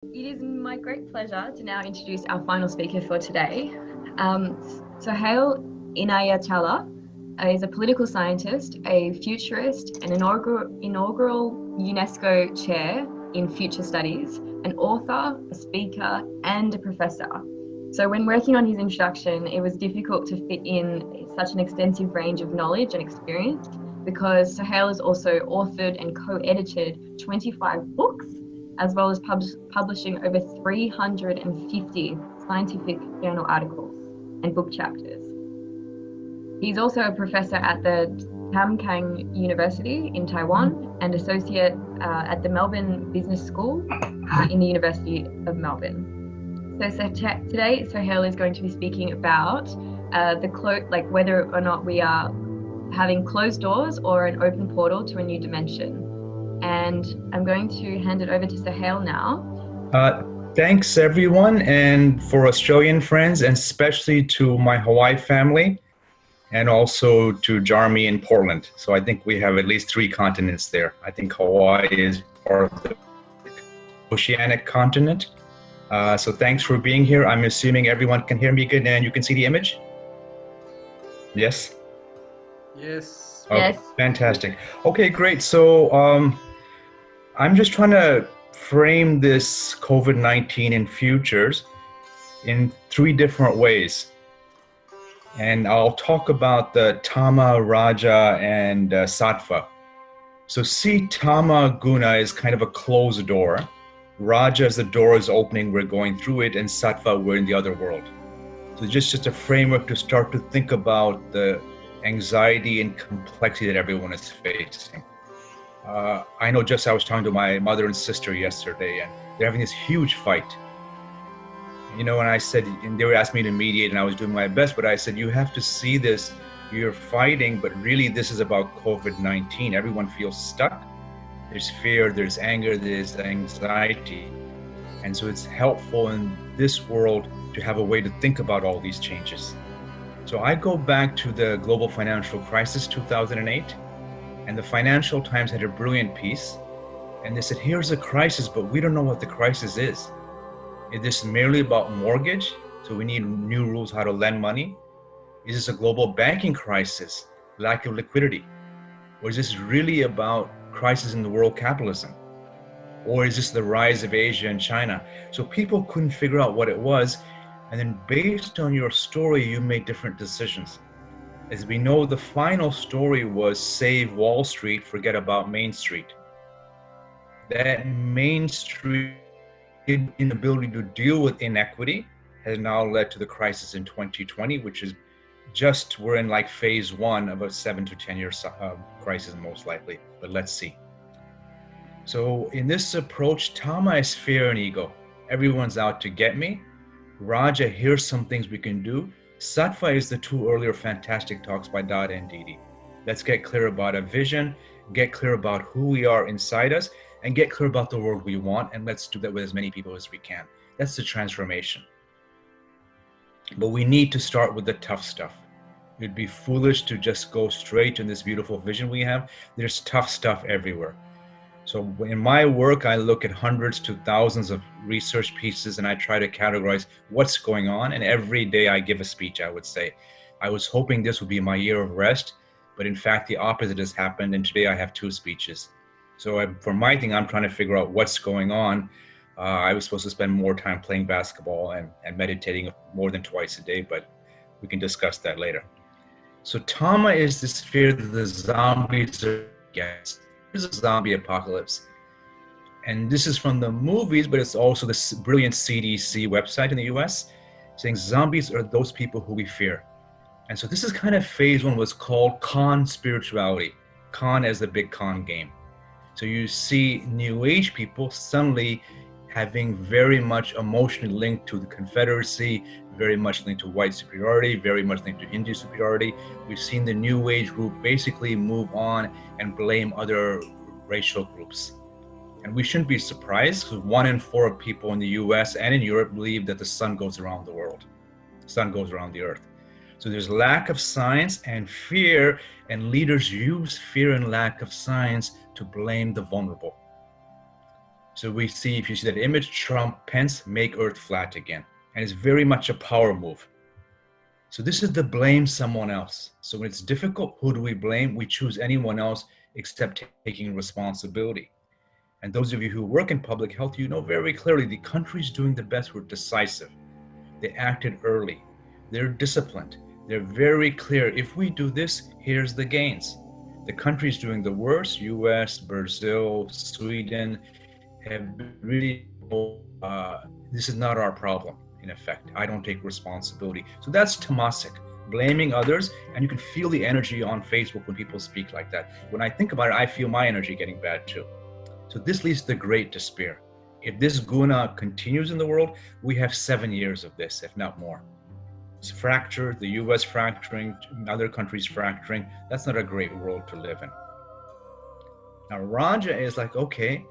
It is my great pleasure to now introduce our final speaker for today. Sohail Inayatullah is a political scientist, a futurist, an inaugural UNESCO Chair in Future Studies, an author, a speaker, and a professor. So when working on his introduction, it was difficult to fit in such an extensive range of knowledge and experience because Sohail has also authored and co-edited 25 books, as well as publishing over 350 scientific journal articles and book chapters. He's also a professor at the Tamkang University in Taiwan and associate at the Melbourne Business School in the University of Melbourne. So today, Sohail is going to be speaking about whether or not we are having closed doors or an open portal to a new dimension. And I'm going to hand it over to Sohail now. Thanks everyone, and for Australian friends, and especially to my Hawaii family, and also to Jeremy in Portland. So I think we have at least 3 continents there. I think Hawaii is part of the oceanic continent. So thanks for being here. I'm assuming everyone can hear me good and you can see the image? Yes? Yes. Okay, yes. Fantastic. Okay, great. So I'm just trying to frame this COVID-19 in futures in 3 different ways. And I'll talk about the Tama, Raja, and Sattva. So see, Tama Guna is kind of a closed door. Raja is the door is opening, we're going through it, and Sattva, we're in the other world. So just a framework to start to think about the anxiety and complexity that everyone is facing. I know I was talking to my mother and sister yesterday, and they're having this huge fight. You know, and I said, and they were asking me to mediate, and I was doing my best, but I said, you have to see this, you're fighting, but really this is about COVID-19. Everyone feels stuck. There's fear, there's anger, there's anxiety. And so it's helpful in this world to have a way to think about all these changes. So I go back to the global financial crisis, 2008, and the Financial Times had a brilliant piece, and they said, here's a crisis, but we don't know what the crisis is. Is this merely about mortgage? So we need new rules how to lend money? Is this a global banking crisis, lack of liquidity? Or is this really about crisis in the world capitalism? Or is this the rise of Asia and China? So people couldn't figure out what it was. And then based on your story, you made different decisions. As we know, the final story was save Wall Street, forget about Main Street. That Main Street inability to deal with inequity has now led to the crisis in 2020, which is we're in like phase 1 of a 7 to 10 year crisis most likely, but let's see. So in this approach, Tama is fear and ego. Everyone's out to get me. Raja, here's some things we can do. Sattva is the 2 earlier fantastic talks by Dada and Didi. Let's get clear about a vision, get clear about who we are inside us, and get clear about the world we want, and let's do that with as many people as we can. That's the transformation. But we need to start with the tough stuff. It'd be foolish to just go straight to this beautiful vision we have. There's tough stuff everywhere. So in my work, I look at hundreds to thousands of research pieces, and I try to categorize what's going on. And every day I give a speech, I would say. I was hoping this would be my year of rest, but in fact, the opposite has happened. And today I have 2 speeches. So for my thing, I'm trying to figure out what's going on. I was supposed to spend more time playing basketball and meditating more than twice a day, but we can discuss that later. So Tama is this fear that the zombies are against. There's a zombie apocalypse. And this is from the movies, but it's also this brilliant CDC website in the US saying zombies are those people who we fear. And so this is kind of phase 1, what's called conspirituality. Con as the big con game. So you see New Age people suddenly having very much emotionally linked to the Confederacy, very much linked to white superiority, very much linked to Hindu superiority. We've seen the New Age group basically move on and blame other racial groups. And we shouldn't be surprised, because 1 in 4 people in the US and in Europe believe that the sun goes around the world. The sun goes around the earth. So there's lack of science and fear, and leaders use fear and lack of science to blame the vulnerable. So we see, if you see that image, Trump, Pence, make Earth flat again. And it's very much a power move. So this is the blame someone else. So when it's difficult, who do we blame? We choose anyone else except taking responsibility. And those of you who work in public health, you know very clearly the countries doing the best were decisive. They acted early. They're disciplined. They're very clear. If we do this, here's the gains. The countries doing the worst, US, Brazil, Sweden, have really, this is not our problem, in effect. I don't take responsibility. So that's Tamasic, blaming others. And you can feel the energy on Facebook when people speak like that. When I think about it, I feel my energy getting bad too. So this leads to great despair. If this guna continues in the world, we have 7 years of this, if not more. It's fractured, the US fracturing, other countries fracturing. That's not a great world to live in. Now, Raja is like, okay,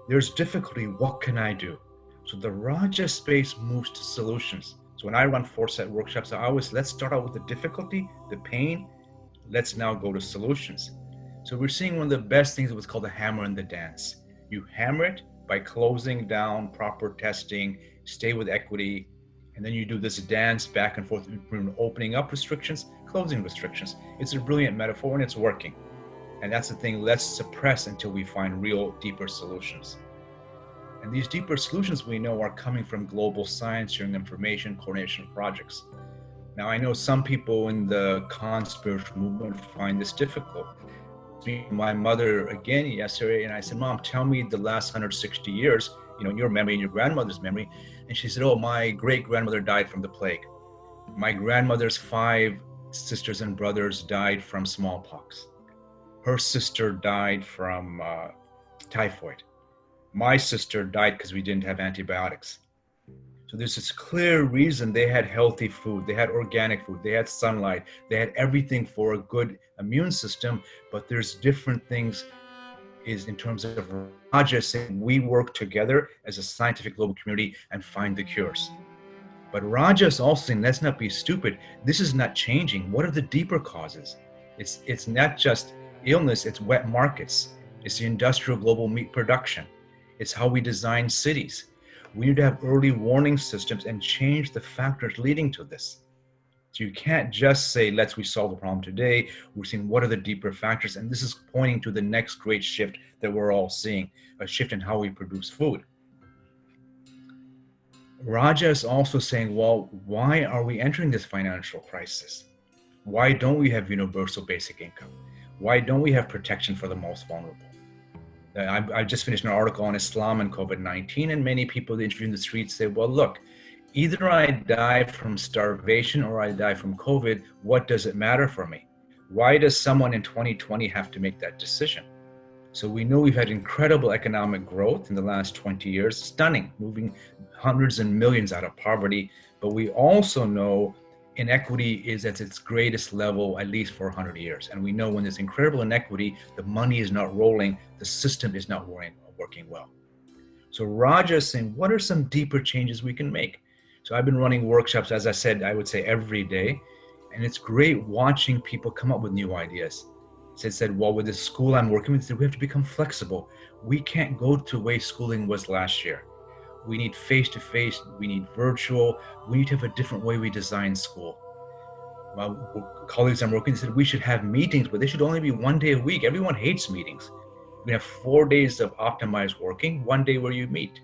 there's difficulty, what can I do? So the Raja space moves to solutions. So when I run 4-set workshops, I always, let's start out with the difficulty, the pain, let's now go to solutions. So we're seeing one of the best things, what's called the hammer and the dance. You hammer it by closing down, proper testing, stay with equity, and then you do this dance back and forth, opening up restrictions, closing restrictions. It's a brilliant metaphor and it's working. And that's the thing, let's suppress until we find real deeper solutions. And these deeper solutions we know are coming from global science, sharing information, coordination projects. Now I know some people in the conspiritual movement find this difficult. My mother again yesterday, and I said, Mom, tell me the last 160 years, in your memory and your grandmother's memory. And she said, oh, my great-grandmother died from the plague. My grandmother's 5 sisters and brothers died from smallpox. Her sister died from typhoid. My sister died because we didn't have antibiotics. So there's this clear reason they had healthy food, they had organic food, they had sunlight, they had everything for a good immune system, but there's different things is in terms of Raja saying we work together as a scientific global community and find the cures. But Raja is also saying, let's not be stupid. This is not changing. What are the deeper causes? It's not just illness, it's wet markets. It's the industrial global meat production. It's how we design cities. We need to have early warning systems and change the factors leading to this. So you can't just say, we solve the problem today. We're seeing what are the deeper factors. And this is pointing to the next great shift that we're all seeing, a shift in how we produce food. Raja is also saying, well, why are we entering this financial crisis? Why don't we have universal basic income? Why don't we have protection for the most vulnerable? I just finished an article on Islam and COVID-19, and many people interviewed in the streets say, well, look, either I die from starvation or I die from COVID. What does it matter for me? Why does someone in 2020 have to make that decision? So we know we've had incredible economic growth in the last 20 years, stunning, moving hundreds and millions out of poverty. But we also know inequity is at its greatest level, at least for 100 years. And we know when there's incredible inequity, the money is not rolling, the system is not working well. So Raja is saying, what are some deeper changes we can make? So I've been running workshops, as I said, I would say every day. And it's great watching people come up with new ideas. So it said, well, with the school I'm working with, we have to become flexible. We can't go to the way schooling was last year. We need face-to-face, we need virtual, we need to have a different way we design school. My colleagues I'm working with said we should have meetings, but they should only be 1 day a week. Everyone hates meetings. We have 4 days of optimized working, 1 day where you meet.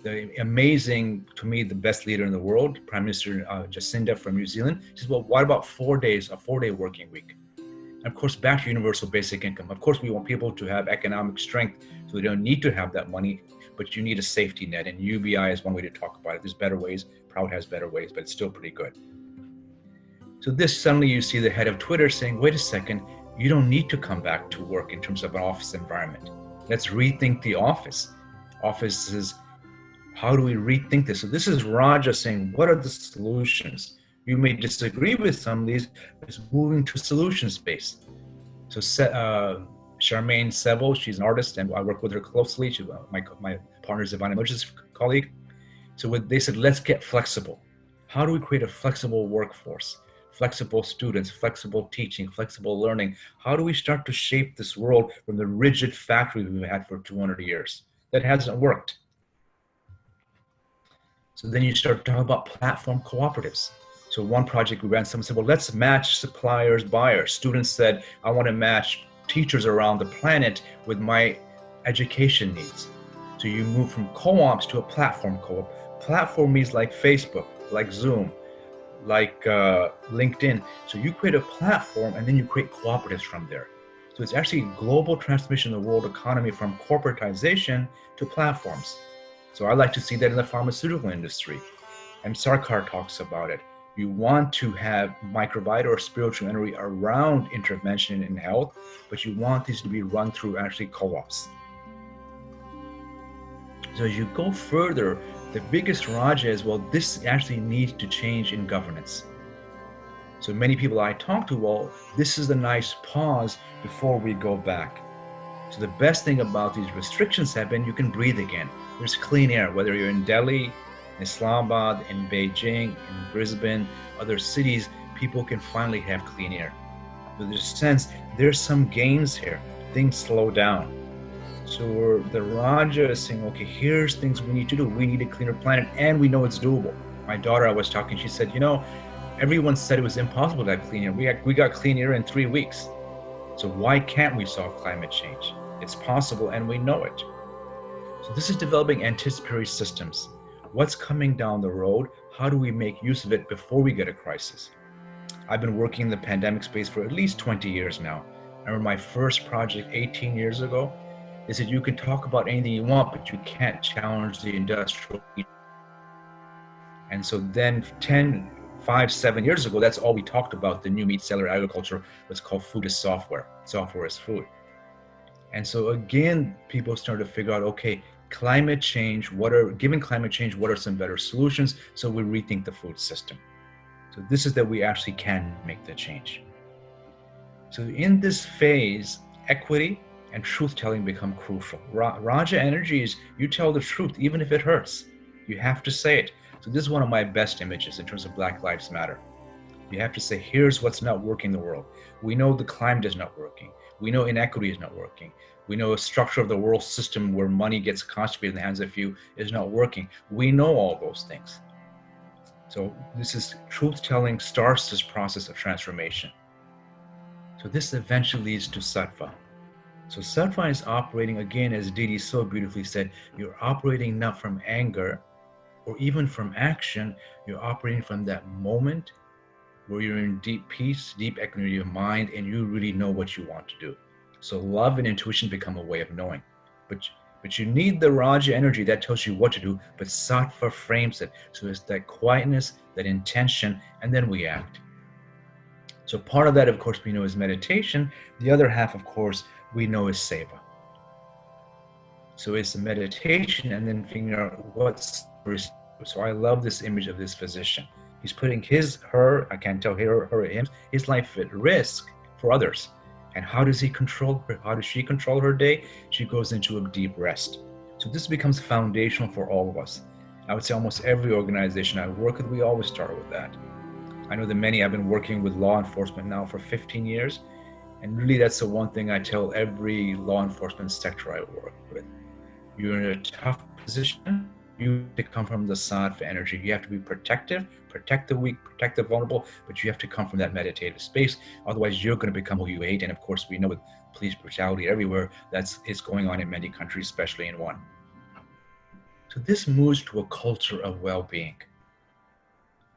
The amazing, to me, the best leader in the world, Prime Minister Jacinda from New Zealand, she says, well, what about 4 days, a 4-day working week? And of course, back to universal basic income. Of course, we want people to have economic strength, so they don't need to have that money, but you need a safety net, and UBI is one way to talk about it. There's better ways, Proud has better ways, but it's still pretty good. So this, suddenly you see the head of Twitter saying, wait a second, you don't need to come back to work in terms of an office environment. Let's rethink the office. Offices, how do we rethink this? So this is Raja saying, what are the solutions? You may disagree with some of these, but it's moving to solution space. So Charmaine Seville, she's an artist, and I work with her closely. She's my partner is Ivana Moj's colleague. So they said, let's get flexible. How do we create a flexible workforce? Flexible students, flexible teaching, flexible learning. How do we start to shape this world from the rigid factory we've had for 200 years? That hasn't worked. So then you start talking about platform cooperatives. So one project we ran, someone said, well, let's match suppliers, buyers. Students said, I want to match teachers around the planet with my education needs. So you move from co-ops to a platform co-op. Platform means like Facebook, like Zoom, like LinkedIn. So you create a platform and then you create cooperatives from there. So it's actually global transformation of the world economy from corporatization to platforms. So I like to see that in the pharmaceutical industry. And Sarkar talks about it. You want to have microbiota or spiritual energy around intervention in health, but you want these to be run through actually co-ops. So as you go further, the biggest raja is, well, this actually needs to change in governance. So many people I talk to, well, this is a nice pause before we go back. So the best thing about these restrictions have been you can breathe again. There's clean air, whether you're in Delhi, in Islamabad, in Beijing, in Brisbane, other cities, people can finally have clean air. So there's a sense there's some gains here. Things slow down. So the Raja is saying, okay, here's things we need to do. We need a cleaner planet, and we know it's doable. My daughter, I was talking, she said, everyone said it was impossible to have clean air. We got clean air in 3 weeks. So why can't we solve climate change? It's possible, and we know it. So this is developing anticipatory systems. What's coming down the road? How do we make use of it before we get a crisis? I've been working in the pandemic space for at least 20 years now. I remember my first project 18 years ago. They said you can talk about anything you want, but you can't challenge the industrial. And so then 7 years ago, that's all we talked about. The new meat cellular agriculture was called food as software. Software is food. And so again, people started to figure out, okay, climate change, given climate change, what are some better solutions? So we rethink the food system. So this is that we actually can make the change. So in this phase, equity and truth-telling become crucial. Raja energy is you tell the truth, even if it hurts. You have to say it. So this is one of my best images in terms of Black Lives Matter. You have to say, here's what's not working in the world. We know the climate is not working. We know inequity is not working. We know a structure of the world system where money gets concentrated in the hands of few is not working. We know all those things. So this is truth-telling starts this process of transformation. So this eventually leads to Sattva. So Sattva is operating, again, as Didi so beautifully said, you're operating not from anger or even from action, you're operating from that moment where you're in deep peace, deep equanimity of mind, and you really know what you want to do. So love and intuition become a way of knowing. But you need the Raja energy that tells you what to do, but Sattva frames it. So it's that quietness, that intention, and then we act. So part of that, of course, we know is meditation. The other half, of course, we know is seva. So it's the meditation and then figuring out what's. So I love this image of this physician. He's putting I can't tell her or him, his life at risk for others. And how does he control her? How does she control her day? She goes into a deep rest. So this becomes foundational for all of us. I would say almost every organization I work with, we always start with that. I know that many have been working with law enforcement now for 15 years. And really that's the one thing I tell every law enforcement sector I work with. You're in a tough position. You have to come from the Sattva energy. You have to be protective, protect the weak, protect the vulnerable, but you have to come from that meditative space. Otherwise, you're going to become who you hate. And of course, we know with police brutality everywhere, it's going on in many countries, especially in one. So this moves to a culture of well-being.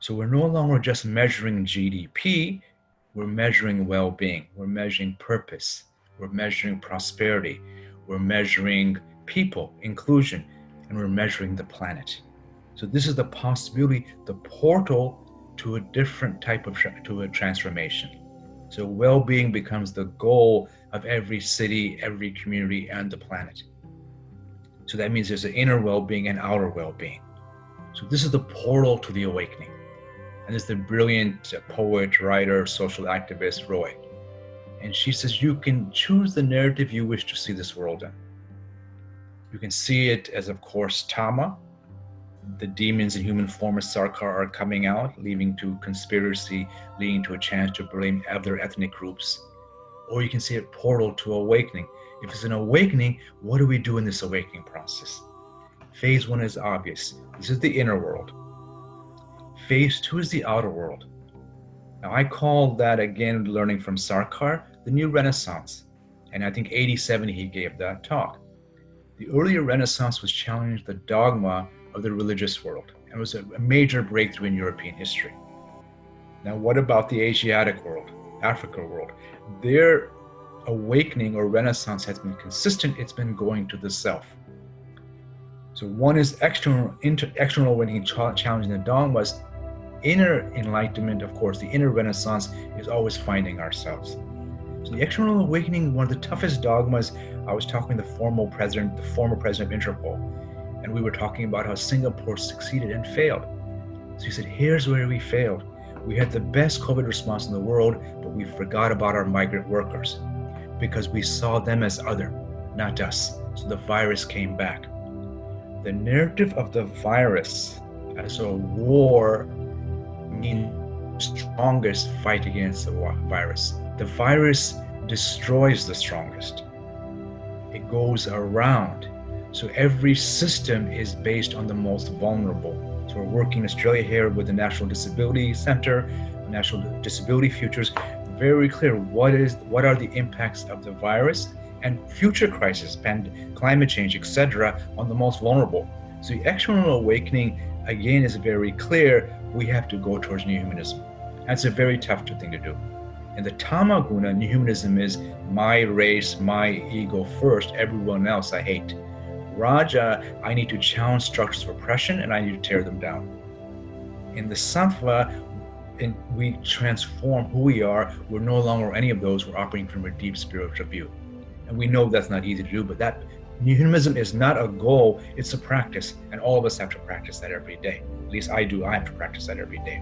So we're no longer just measuring GDP, we're measuring well-being, we're measuring purpose, we're measuring prosperity, we're measuring people, inclusion, and we're measuring the planet. So this is the possibility, the portal to a different type of transformation. So well-being becomes the goal of every city, every community, and the planet. So that means there's an inner well-being and outer well-being. So this is the portal to the awakening. And there's the brilliant poet, writer, social activist, Roy. And she says, you can choose the narrative you wish to see this world in. You can see it as, of course, Tamas. The demons in human form of Sarkar are coming out, leading to conspiracy, leading to a chance to blame other ethnic groups. or you can see it portal to awakening. If it's an awakening, what do we do in this awakening process? Phase 1 is obvious. This is the inner world. Phase 2 is the outer world. Now I call that, again, learning from Sarkar, the new Renaissance. And I think 80-70 he gave that talk. The earlier Renaissance was challenging the dogma of the religious world, and was a major breakthrough in European history. Now what about the Asiatic world, Africa world? Their awakening or Renaissance has been consistent. It's been going to the self. So one is external awakening, challenging the dogmas. Inner enlightenment, of course, the inner Renaissance is always finding ourselves. So the external awakening, one of the toughest dogmas. I was talking to the former president of Interpol, and we were talking about how Singapore succeeded and failed. So he said, here's where we failed. We had the best COVID response in the world, but we forgot about our migrant workers because we saw them as other, not us. So the virus came back. The narrative of the virus as a war means strongest fight against the virus. The virus destroys the strongest. It goes around. So every system is based on the most vulnerable. So we're working in Australia here with the National Disability Center, National Disability Futures. Very clear what are the impacts of the virus and future crises, climate change, etc., on the most vulnerable. So the external awakening, again, is very clear. We have to go towards New Humanism. That's a very tough thing to do. And the Tamaguna, New Humanism, is my race, my ego first, everyone else I hate. Raja, I need to challenge structures of oppression and I need to tear them down. In the Sattva, we transform who we are. We're no longer any of those. We're operating from a deep spiritual view. And we know that's not easy to do, but that New Humanism is not a goal, it's a practice. And all of us have to practice that every day. At least I do, I have to practice that every day.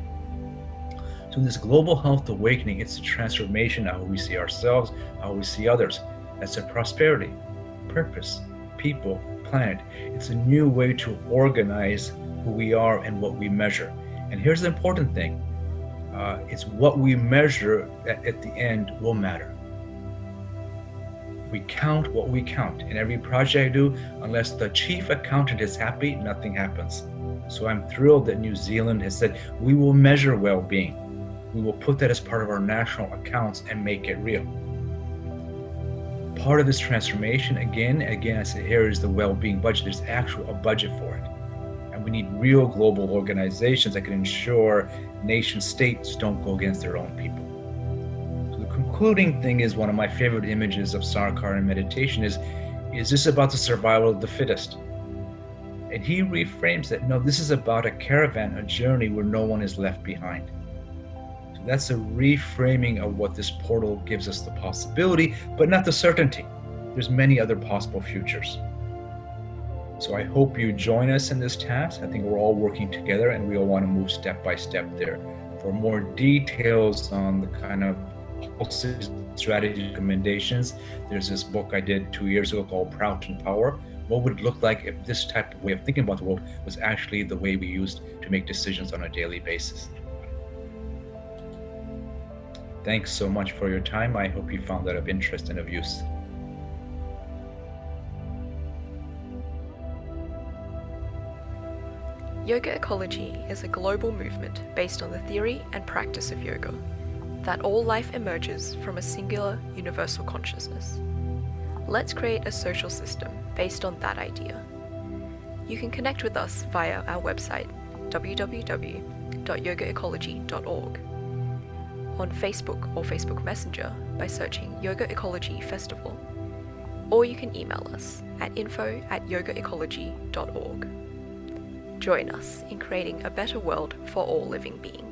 So this global health awakening, it's a transformation of how we see ourselves, how we see others. That's a prosperity, purpose, people, planet. It's a new way to organize who we are and what we measure. And here's the important thing. It's what we measure that at the end will matter. We count what we count. In every project I do, unless the chief accountant is happy, nothing happens. So I'm thrilled that New Zealand has said, we will measure well-being. We will put that as part of our national accounts and make it real. Part of this transformation, again, I said here is the well-being budget. There's actually a budget for it. And we need real global organizations that can ensure nation states don't go against their own people. So the concluding thing is, one of my favorite images of Sarkar in meditation is this about the survival of the fittest? And he reframes that, no, this is about a caravan, a journey where no one is left behind. So that's a reframing of what this portal gives us the possibility, but not the certainty. There's many other possible futures. So I hope you join us in this task. I think we're all working together and we all want to move step by step there. For more details on the kind of strategy recommendations, there's this book I did 2 years ago called Proud and Power. What would it look like if this type of way of thinking about the world was actually the way we used to make decisions on a daily basis? Thanks so much for your time. I hope you found that of interest and of use. Yoga ecology is a global movement based on the theory and practice of yoga, that all life emerges from a singular universal consciousness. Let's create a social system based on that idea. You can connect with us via our website, www.yogaecology.org, on Facebook or Facebook Messenger by searching Yoga Ecology Festival, or you can email us at info@yogaecology.org. Join us in creating a better world for all living beings.